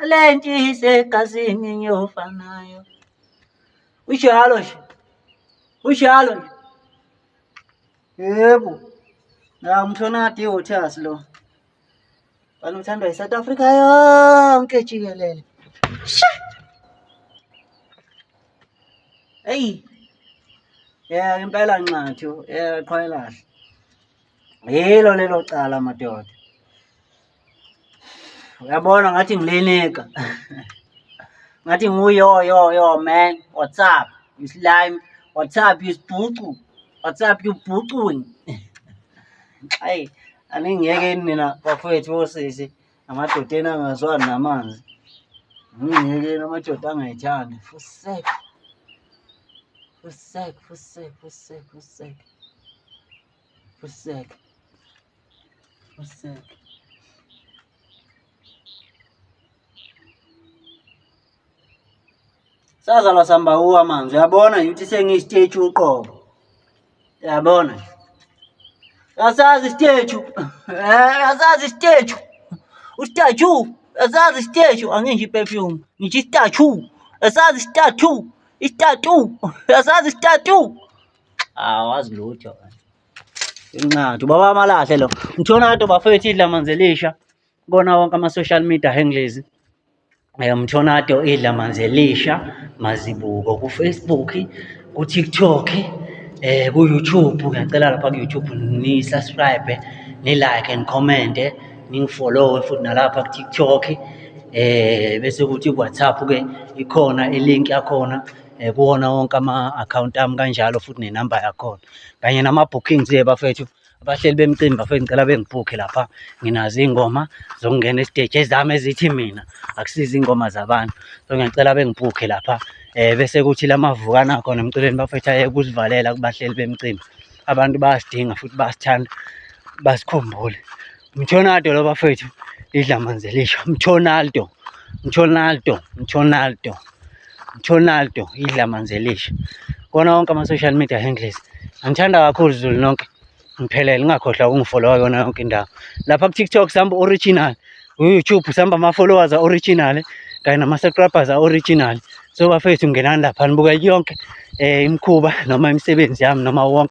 lento isegazini ngiyofanayo. Ujalo nje. Ujalo nje. Yebo. Umthonati ihothasi lo. Bani uthandwa eSouth Africa yonke jikelele. Hey. Yeah, impela nxathu, qhwelahle. Yilo lelo cala madoda. Uyabona ngathi ngilenika. Ngathi yo man, what's up? You slime, what's up? You sibhucu. What's up you bhucuni? Hey, aningiyekeni mina bafowethu osisi amadodeni angazwani namanzi. Ngiyekeni amadoda angayithandi. Fusek. Sazalwa samba amanzi, uyabona yuthi sengistage uqobo. Uyabona? Asazi stage. Asazi stage. Ustatue. Asazi statue anginje perfume. Ngithi statue. Asazi statue. Istatue. Asazi statue. Wazi lutho. Inqathu baba amalahle lo. Mthonado bafethu idla manzelisha. Kona wonke ama social media henglezi. Mthonado idla manzelisha mazibuko ku Facebook, ku TikTok, ku YouTube. Ngiyacela lapha ku YouTube ni subscribe, ni like and comment, ni follow futhi nalapha ku TikTok. Bese kuthi ku WhatsApp ke ikhona ilink yakhona kuwona wonke ama account ami kanjalo futhi nenamba yakhona. Kanye nama bookings bafethu abahleli bemcimbi bafethu ngicela bengibhuke lapha. Nginazo ingoma zokungena estage ezami ezithi mina akusiza ingoma zabantu. So ngiyacela bengibhuke lapha. Bese kuthi lamavukana khona emculweni bafethu ayeke ukusivalela kubahleli bemcimbi. Abantu bayasidinga futhi bayasithanda basikhumbule. Mthonado lo bafethu idla manzelisha. Mthonaldo idla manzelisha. Kona wonke ama social media handles. Angithanda kakhulu Zulu nonke. Ngiphelele ngakhohlwa ukungifollowa yona yonke indawo. Lapha ku TikTok samba original, ku YouTube samba ama followers original, kanye nama subscribers original. So bafethu ngenani lapha nibuka yonke imikhuba noma imisebenzi yami noma wonke